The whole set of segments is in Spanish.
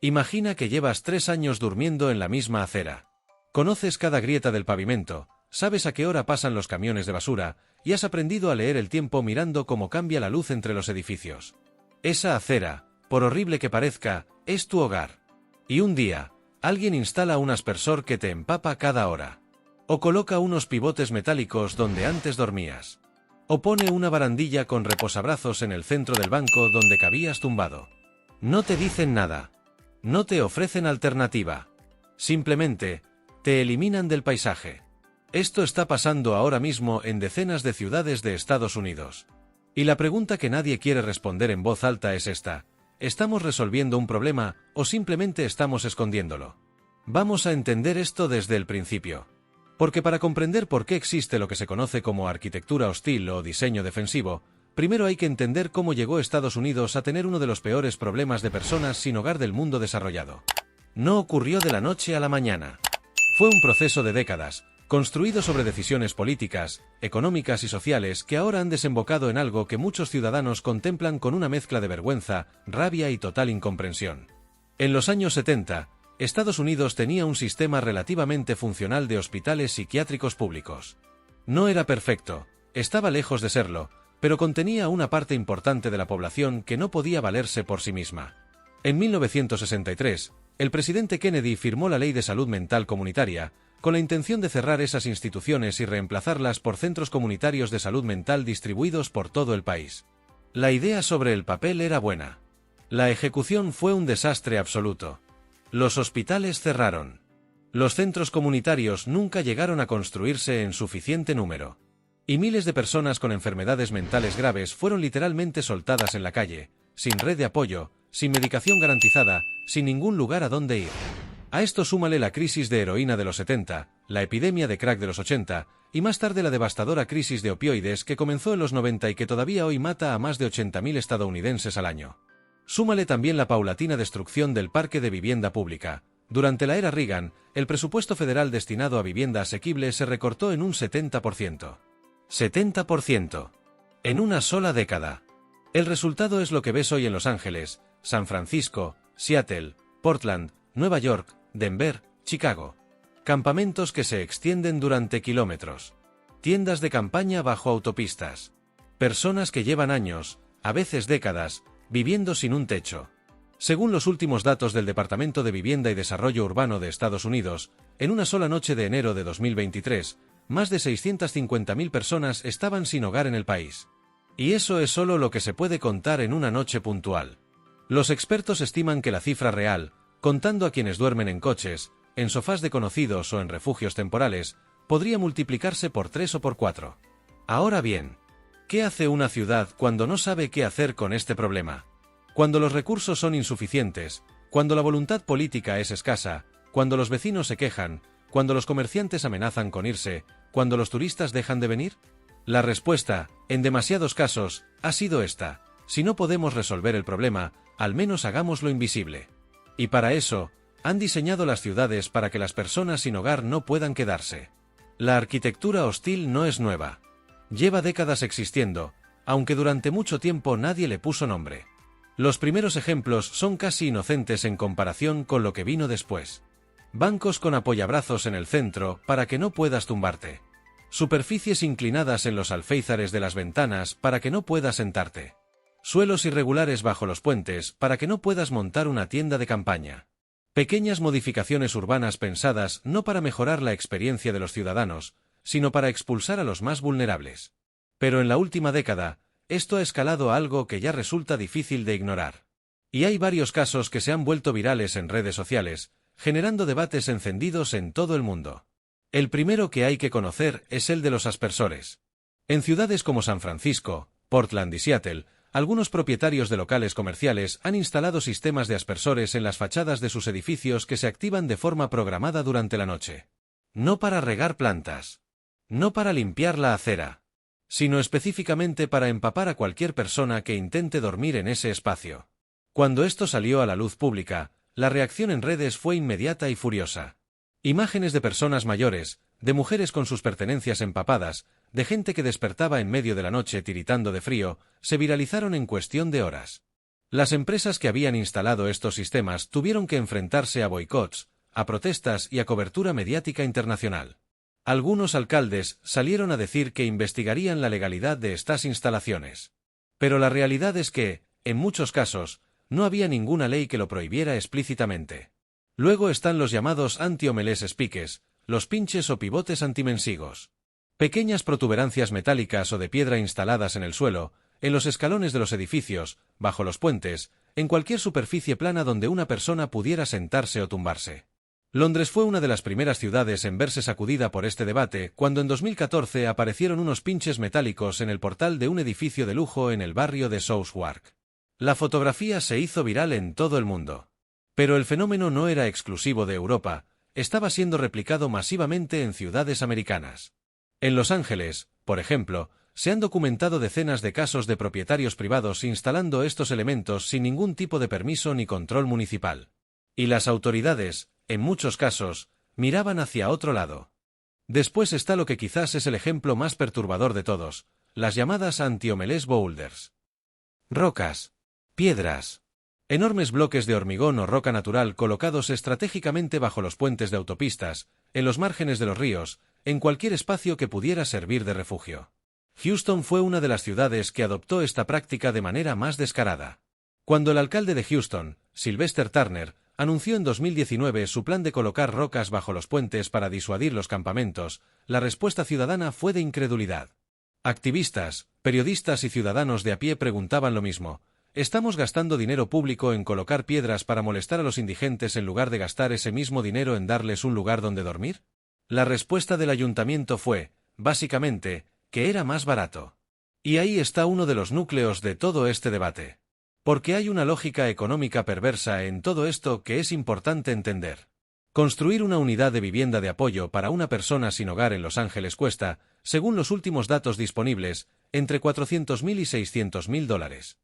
Imagina que llevas 3 años durmiendo en la misma acera. Conoces cada grieta del pavimento, sabes a qué hora pasan los camiones de basura, y has aprendido a leer el tiempo mirando cómo cambia la luz entre los edificios. Esa acera, por horrible que parezca, es tu hogar. Y un día, alguien instala un aspersor que te empapa cada hora. O coloca unos pivotes metálicos donde antes dormías. O pone una barandilla con reposabrazos en el centro del banco donde cabías tumbado. No te dicen nada. No te ofrecen alternativa. Simplemente, te eliminan del paisaje. Esto está pasando ahora mismo en decenas de ciudades de Estados Unidos. Y la pregunta que nadie quiere responder en voz alta es esta: ¿estamos resolviendo un problema o simplemente estamos escondiéndolo? Vamos a entender esto desde el principio. Porque para comprender por qué existe lo que se conoce como arquitectura hostil o diseño defensivo, primero hay que entender cómo llegó Estados Unidos a tener uno de los peores problemas de personas sin hogar del mundo desarrollado. No ocurrió de la noche a la mañana. Fue un proceso de décadas, construido sobre decisiones políticas, económicas y sociales que ahora han desembocado en algo que muchos ciudadanos contemplan con una mezcla de vergüenza, rabia y total incomprensión. En los años 70, Estados Unidos tenía un sistema relativamente funcional de hospitales psiquiátricos públicos. No era perfecto, estaba lejos de serlo, pero contenía una parte importante de la población que no podía valerse por sí misma. En 1963, el presidente Kennedy firmó la Ley de Salud Mental Comunitaria, con la intención de cerrar esas instituciones y reemplazarlas por centros comunitarios de salud mental distribuidos por todo el país. La idea sobre el papel era buena. La ejecución fue un desastre absoluto. Los hospitales cerraron. Los centros comunitarios nunca llegaron a construirse en suficiente número. Y miles de personas con enfermedades mentales graves fueron literalmente soltadas en la calle, sin red de apoyo, sin medicación garantizada, sin ningún lugar a donde ir. A esto súmale la crisis de heroína de los 70, la epidemia de crack de los 80, y más tarde la devastadora crisis de opioides que comenzó en los 90 y que todavía hoy mata a más de 80.000 estadounidenses al año. Súmale también la paulatina destrucción del parque de vivienda pública. Durante la era Reagan, el presupuesto federal destinado a vivienda asequible se recortó en un 70%. 70%. En una sola década. El resultado es lo que ves hoy en Los Ángeles, San Francisco, Seattle, Portland, Nueva York, Denver, Chicago. Campamentos que se extienden durante kilómetros. Tiendas de campaña bajo autopistas. Personas que llevan años, a veces décadas, viviendo sin un techo. Según los últimos datos del Departamento de Vivienda y Desarrollo Urbano de Estados Unidos, en una sola noche de enero de 2023, más de 650.000 personas estaban sin hogar en el país. Y eso es solo lo que se puede contar en una noche puntual. Los expertos estiman que la cifra real, contando a quienes duermen en coches, en sofás de conocidos o en refugios temporales, podría multiplicarse por 3 o por 4. Ahora bien, ¿qué hace una ciudad cuando no sabe qué hacer con este problema? Cuando los recursos son insuficientes, cuando la voluntad política es escasa, cuando los vecinos se quejan, cuando los comerciantes amenazan con irse, cuando los turistas dejan de venir. La respuesta, en demasiados casos, ha sido esta: si no podemos resolver el problema, al menos hagámoslo invisible. Y para eso, han diseñado las ciudades para que las personas sin hogar no puedan quedarse. La arquitectura hostil no es nueva. Lleva décadas existiendo, aunque durante mucho tiempo nadie le puso nombre. Los primeros ejemplos son casi inocentes en comparación con lo que vino después. Bancos con apoyabrazos en el centro para que no puedas tumbarte. Superficies inclinadas en los alféizares de las ventanas para que no puedas sentarte. Suelos irregulares bajo los puentes para que no puedas montar una tienda de campaña. Pequeñas modificaciones urbanas pensadas no para mejorar la experiencia de los ciudadanos, sino para expulsar a los más vulnerables. Pero en la última década, esto ha escalado a algo que ya resulta difícil de ignorar. Y hay varios casos que se han vuelto virales en redes sociales, generando debates encendidos en todo el mundo. El primero que hay que conocer es el de los aspersores. En ciudades como San Francisco, Portland y Seattle, algunos propietarios de locales comerciales han instalado sistemas de aspersores en las fachadas de sus edificios que se activan de forma programada durante la noche. No para regar plantas. No para limpiar la acera. Sino específicamente para empapar a cualquier persona que intente dormir en ese espacio. Cuando esto salió a la luz pública, la reacción en redes fue inmediata y furiosa. Imágenes de personas mayores, de mujeres con sus pertenencias empapadas, de gente que despertaba en medio de la noche tiritando de frío, se viralizaron en cuestión de horas. Las empresas que habían instalado estos sistemas tuvieron que enfrentarse a boicots, a protestas y a cobertura mediática internacional. Algunos alcaldes salieron a decir que investigarían la legalidad de estas instalaciones. Pero la realidad es que, en muchos casos, no había ninguna ley que lo prohibiera explícitamente. Luego están los llamados anti-omelés espiques, los pinches o pivotes antimensigos. Pequeñas protuberancias metálicas o de piedra instaladas en el suelo, en los escalones de los edificios, bajo los puentes, en cualquier superficie plana donde una persona pudiera sentarse o tumbarse. Londres fue una de las primeras ciudades en verse sacudida por este debate cuando en 2014 aparecieron unos pinches metálicos en el portal de un edificio de lujo en el barrio de Southwark. La fotografía se hizo viral en todo el mundo. Pero el fenómeno no era exclusivo de Europa, estaba siendo replicado masivamente en ciudades americanas. En Los Ángeles, por ejemplo, se han documentado decenas de casos de propietarios privados instalando estos elementos sin ningún tipo de permiso ni control municipal. Y las autoridades, en muchos casos, miraban hacia otro lado. Después está lo que quizás es el ejemplo más perturbador de todos, las llamadas anti-omelés boulders. Rocas. Piedras. Enormes bloques de hormigón o roca natural colocados estratégicamente bajo los puentes de autopistas, en los márgenes de los ríos, en cualquier espacio que pudiera servir de refugio. Houston fue una de las ciudades que adoptó esta práctica de manera más descarada. Cuando el alcalde de Houston, Sylvester Turner, anunció en 2019 su plan de colocar rocas bajo los puentes para disuadir los campamentos, la respuesta ciudadana fue de incredulidad. Activistas, periodistas y ciudadanos de a pie preguntaban lo mismo. ¿Estamos gastando dinero público en colocar piedras para molestar a los indigentes en lugar de gastar ese mismo dinero en darles un lugar donde dormir? La respuesta del ayuntamiento fue, básicamente, que era más barato. Y ahí está uno de los núcleos de todo este debate. Porque hay una lógica económica perversa en todo esto que es importante entender. Construir una unidad de vivienda de apoyo para una persona sin hogar en Los Ángeles cuesta, según los últimos datos disponibles, entre $400.000 y $600.000.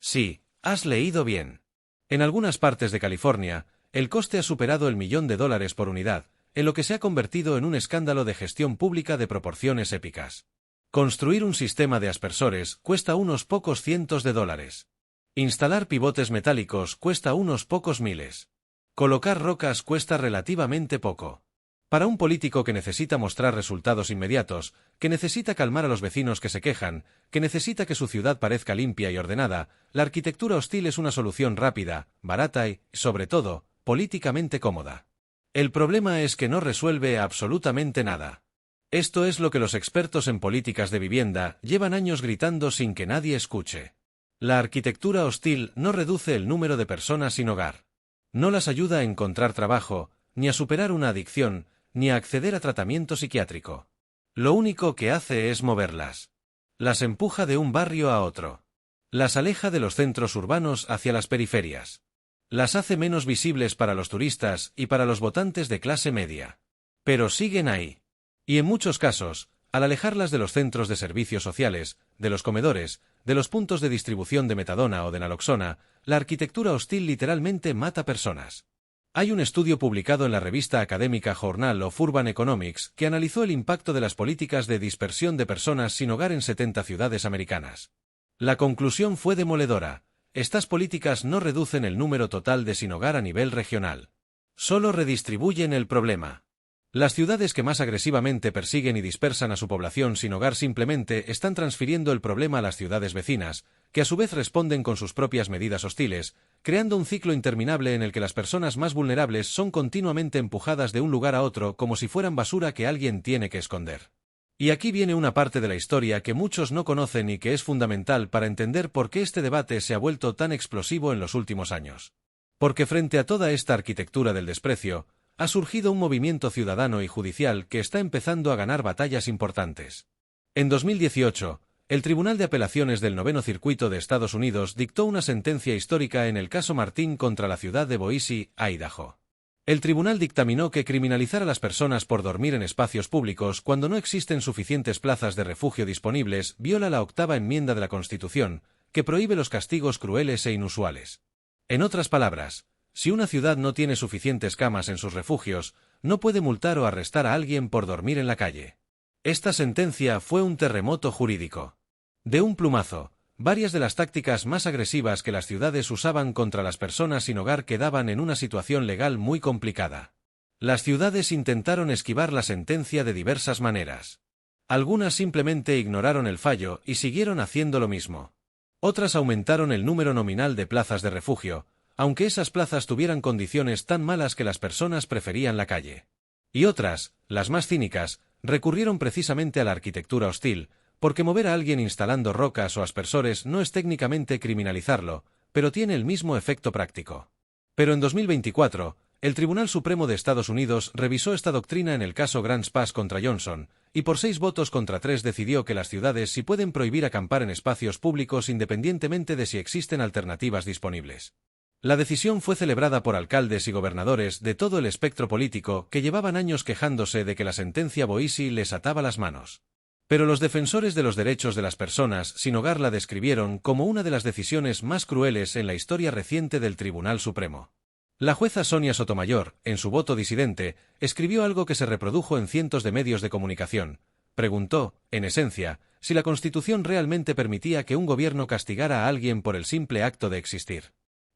Sí, has leído bien. En algunas partes de California, el coste ha superado el $1.000.000 por unidad, en lo que se ha convertido en un escándalo de gestión pública de proporciones épicas. Construir un sistema de aspersores cuesta unos pocos cientos de dólares. Instalar pivotes metálicos cuesta unos pocos miles. Colocar rocas cuesta relativamente poco. Para un político que necesita mostrar resultados inmediatos, que necesita calmar a los vecinos que se quejan, que necesita que su ciudad parezca limpia y ordenada, la arquitectura hostil es una solución rápida, barata y, sobre todo, políticamente cómoda. El problema es que no resuelve absolutamente nada. Esto es lo que los expertos en políticas de vivienda llevan años gritando sin que nadie escuche. La arquitectura hostil no reduce el número de personas sin hogar. No las ayuda a encontrar trabajo, ni a superar una adicción, ni a acceder a tratamiento psiquiátrico. Lo único que hace es moverlas. Las empuja de un barrio a otro. Las aleja de los centros urbanos hacia las periferias. Las hace menos visibles para los turistas y para los votantes de clase media. Pero siguen ahí. Y en muchos casos, al alejarlas de los centros de servicios sociales, de los comedores, de los puntos de distribución de metadona o de naloxona, la arquitectura hostil literalmente mata personas. Hay un estudio publicado en la revista académica Journal of Urban Economics que analizó el impacto de las políticas de dispersión de personas sin hogar en 70 ciudades americanas. La conclusión fue demoledora. Estas políticas no reducen el número total de sin hogar a nivel regional. Solo redistribuyen el problema. Las ciudades que más agresivamente persiguen y dispersan a su población sin hogar simplemente están transfiriendo el problema a las ciudades vecinas, que a su vez responden con sus propias medidas hostiles, creando un ciclo interminable en el que las personas más vulnerables son continuamente empujadas de un lugar a otro como si fueran basura que alguien tiene que esconder. Y aquí viene una parte de la historia que muchos no conocen y que es fundamental para entender por qué este debate se ha vuelto tan explosivo en los últimos años. Porque frente a toda esta arquitectura del desprecio, ha surgido un movimiento ciudadano y judicial que está empezando a ganar batallas importantes. En 2018, el Tribunal de Apelaciones del Noveno Circuito de Estados Unidos dictó una sentencia histórica en el caso Martín contra la ciudad de Boise, Idaho. El tribunal dictaminó que criminalizar a las personas por dormir en espacios públicos cuando no existen suficientes plazas de refugio disponibles viola la 8ª enmienda de la Constitución, que prohíbe los castigos crueles e inusuales. En otras palabras, si una ciudad no tiene suficientes camas en sus refugios, no puede multar o arrestar a alguien por dormir en la calle. Esta sentencia fue un terremoto jurídico. De un plumazo, Varias de las tácticas más agresivas que las ciudades usaban contra las personas sin hogar quedaban en una situación legal muy complicada. Las ciudades intentaron esquivar la sentencia de diversas maneras. Algunas simplemente ignoraron el fallo y siguieron haciendo lo mismo. Otras aumentaron el número nominal de plazas de refugio, aunque esas plazas tuvieran condiciones tan malas que las personas preferían la calle. Y otras, las más cínicas, recurrieron precisamente a la arquitectura hostil, porque mover a alguien instalando rocas o aspersores no es técnicamente criminalizarlo, pero tiene el mismo efecto práctico. Pero en 2024, el Tribunal Supremo de Estados Unidos revisó esta doctrina en el caso Grants Pass contra Johnson, y por 6 votos contra 3 decidió que las ciudades sí pueden prohibir acampar en espacios públicos independientemente de si existen alternativas disponibles. La decisión fue celebrada por alcaldes y gobernadores de todo el espectro político que llevaban años quejándose de que la sentencia Boise les ataba las manos. Pero los defensores de los derechos de las personas sin hogar la describieron como una de las decisiones más crueles en la historia reciente del Tribunal Supremo. La jueza Sonia Sotomayor, en su voto disidente, escribió algo que se reprodujo en cientos de medios de comunicación. Preguntó, en esencia, si la Constitución realmente permitía que un gobierno castigara a alguien por el simple acto de existir.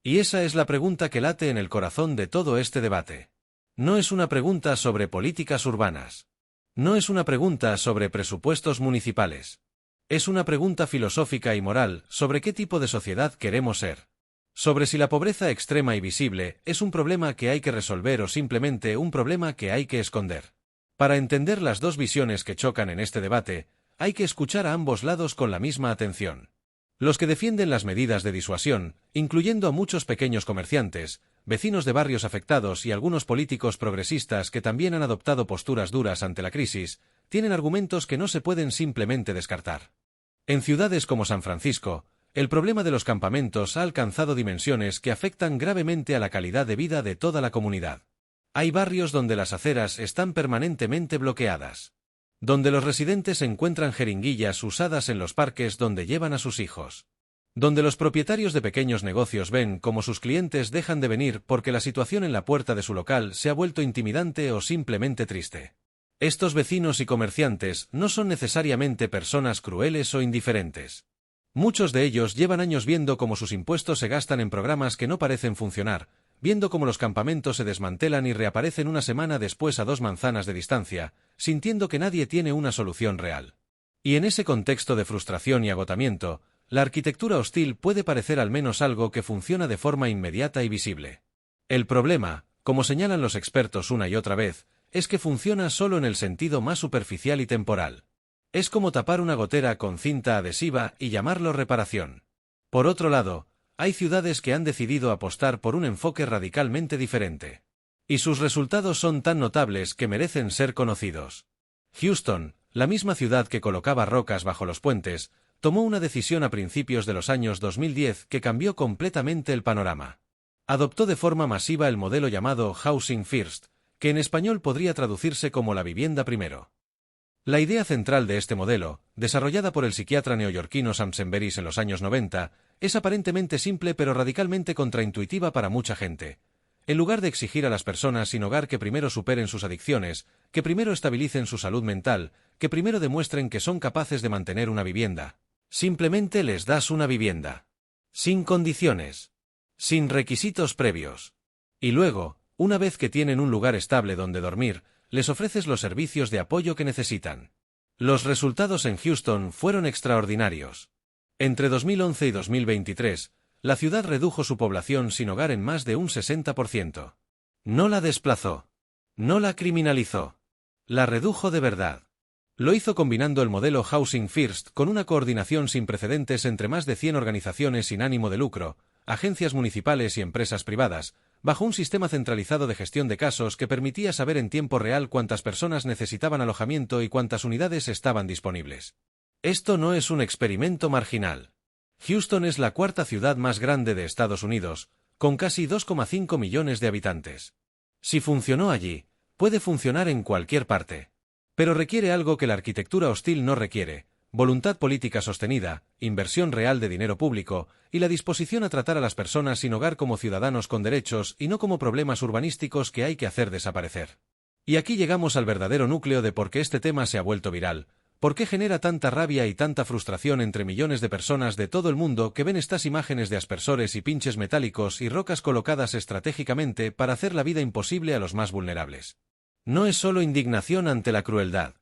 Y esa es la pregunta que late en el corazón de todo este debate. No es una pregunta sobre políticas urbanas. No es una pregunta sobre presupuestos municipales. Es una pregunta filosófica y moral sobre qué tipo de sociedad queremos ser. Sobre si la pobreza extrema y visible es un problema que hay que resolver o simplemente un problema que hay que esconder. Para entender las dos visiones que chocan en este debate, hay que escuchar a ambos lados con la misma atención. Los que defienden las medidas de disuasión, incluyendo a muchos pequeños comerciantes, vecinos de barrios afectados y algunos políticos progresistas que también han adoptado posturas duras ante la crisis, tienen argumentos que no se pueden simplemente descartar. En ciudades como San Francisco, el problema de los campamentos ha alcanzado dimensiones que afectan gravemente a la calidad de vida de toda la comunidad. Hay barrios donde las aceras están permanentemente bloqueadas, donde los residentes encuentran jeringuillas usadas en los parques donde llevan a sus hijos, donde los propietarios de pequeños negocios ven cómo sus clientes dejan de venir porque la situación en la puerta de su local se ha vuelto intimidante o simplemente triste. Estos vecinos y comerciantes no son necesariamente personas crueles o indiferentes. Muchos de ellos llevan años viendo cómo sus impuestos se gastan en programas que no parecen funcionar, viendo cómo los campamentos se desmantelan y reaparecen una semana después a 2 manzanas de distancia, sintiendo que nadie tiene una solución real. Y en ese contexto de frustración y agotamiento, la arquitectura hostil puede parecer al menos algo que funciona de forma inmediata y visible. El problema, como señalan los expertos una y otra vez, es que funciona solo en el sentido más superficial y temporal. Es como tapar una gotera con cinta adhesiva y llamarlo reparación. Por otro lado, hay ciudades que han decidido apostar por un enfoque radicalmente diferente. Y sus resultados son tan notables que merecen ser conocidos. Houston, la misma ciudad que colocaba rocas bajo los puentes, tomó una decisión a principios de los años 2010 que cambió completamente el panorama. Adoptó de forma masiva el modelo llamado Housing First, que en español podría traducirse como la vivienda primero. La idea central de este modelo, desarrollada por el psiquiatra neoyorquino Sam Semberis en los años 90, es aparentemente simple pero radicalmente contraintuitiva para mucha gente. En lugar de exigir a las personas sin hogar que primero superen sus adicciones, que primero estabilicen su salud mental, que primero demuestren que son capaces de mantener una vivienda, simplemente les das una vivienda. Sin condiciones. Sin requisitos previos. Y luego, una vez que tienen un lugar estable donde dormir, les ofreces los servicios de apoyo que necesitan. Los resultados en Houston fueron extraordinarios. Entre 2011 y 2023, la ciudad redujo su población sin hogar en más de un 60%. No la desplazó. No la criminalizó. La redujo de verdad. Lo hizo combinando el modelo Housing First con una coordinación sin precedentes entre más de 100 organizaciones sin ánimo de lucro, agencias municipales y empresas privadas, bajo un sistema centralizado de gestión de casos que permitía saber en tiempo real cuántas personas necesitaban alojamiento y cuántas unidades estaban disponibles. Esto no es un experimento marginal. Houston es la 4ª ciudad más grande de Estados Unidos, con casi 2,5 millones de habitantes. Si funcionó allí, puede funcionar en cualquier parte. Pero requiere algo que la arquitectura hostil no requiere: voluntad política sostenida, inversión real de dinero público y la disposición a tratar a las personas sin hogar como ciudadanos con derechos y no como problemas urbanísticos que hay que hacer desaparecer. Y aquí llegamos al verdadero núcleo de por qué este tema se ha vuelto viral, ¿Por qué genera tanta rabia y tanta frustración entre millones de personas de todo el mundo que ven estas imágenes de aspersores y pinches metálicos y rocas colocadas estratégicamente para hacer la vida imposible a los más vulnerables? No es solo indignación ante la crueldad.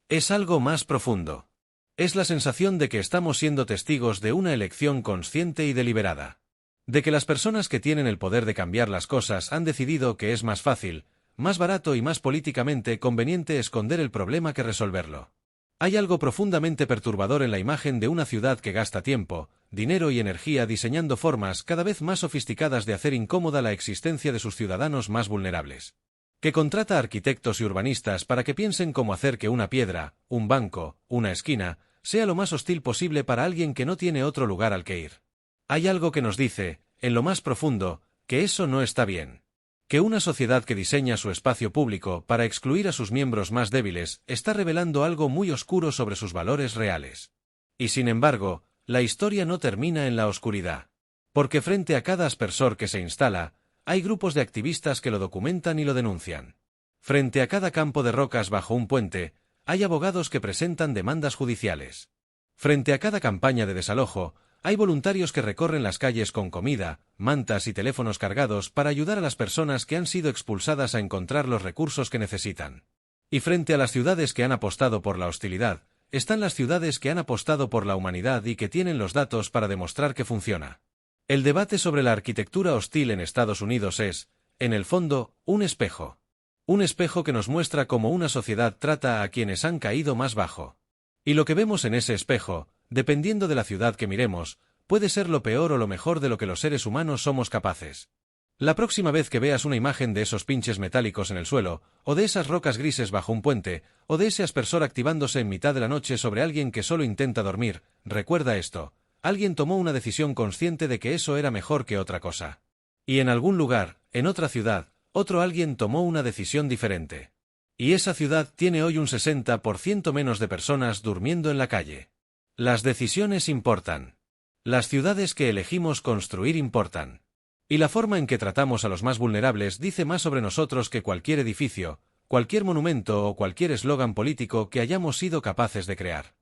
Es algo más profundo. Es la sensación de que estamos siendo testigos de una elección consciente y deliberada. De que las personas que tienen el poder de cambiar las cosas han decidido que es más fácil, más barato y más políticamente conveniente esconder el problema que resolverlo. Hay algo profundamente perturbador en la imagen de una ciudad que gasta tiempo, dinero y energía diseñando formas cada vez más sofisticadas de hacer incómoda la existencia de sus ciudadanos más vulnerables. Que contrata arquitectos y urbanistas para que piensen cómo hacer que una piedra, un banco, una esquina, sea lo más hostil posible para alguien que no tiene otro lugar al que ir. Hay algo que nos dice, en lo más profundo, que eso no está bien. Que una sociedad que diseña su espacio público para excluir a sus miembros más débiles está revelando algo muy oscuro sobre sus valores reales. Y sin embargo, la historia no termina en la oscuridad. Porque frente a cada aspersor que se instala, hay grupos de activistas que lo documentan y lo denuncian. Frente a cada campo de rocas bajo un puente, hay abogados que presentan demandas judiciales. Frente a cada campaña de desalojo, hay voluntarios que recorren las calles con comida, mantas y teléfonos cargados para ayudar a las personas que han sido expulsadas a encontrar los recursos que necesitan. Y frente a las ciudades que han apostado por la hostilidad, están las ciudades que han apostado por la humanidad y que tienen los datos para demostrar que funciona. El debate sobre la arquitectura hostil en Estados Unidos es, en el fondo, un espejo. Un espejo que nos muestra cómo una sociedad trata a quienes han caído más bajo. Y lo que vemos en ese espejo, dependiendo de la ciudad que miremos, puede ser lo peor o lo mejor de lo que los seres humanos somos capaces. La próxima vez que veas una imagen de esos pinches metálicos en el suelo, o de esas rocas grises bajo un puente, o de ese aspersor activándose en mitad de la noche sobre alguien que solo intenta dormir, recuerda esto: alguien tomó una decisión consciente de que eso era mejor que otra cosa. Y en algún lugar, en otra ciudad, otro alguien tomó una decisión diferente. Y esa ciudad tiene hoy un 60% menos de personas durmiendo en la calle. Las decisiones importan. Las ciudades que elegimos construir importan. Y la forma en que tratamos a los más vulnerables dice más sobre nosotros que cualquier edificio, cualquier monumento o cualquier eslogan político que hayamos sido capaces de crear.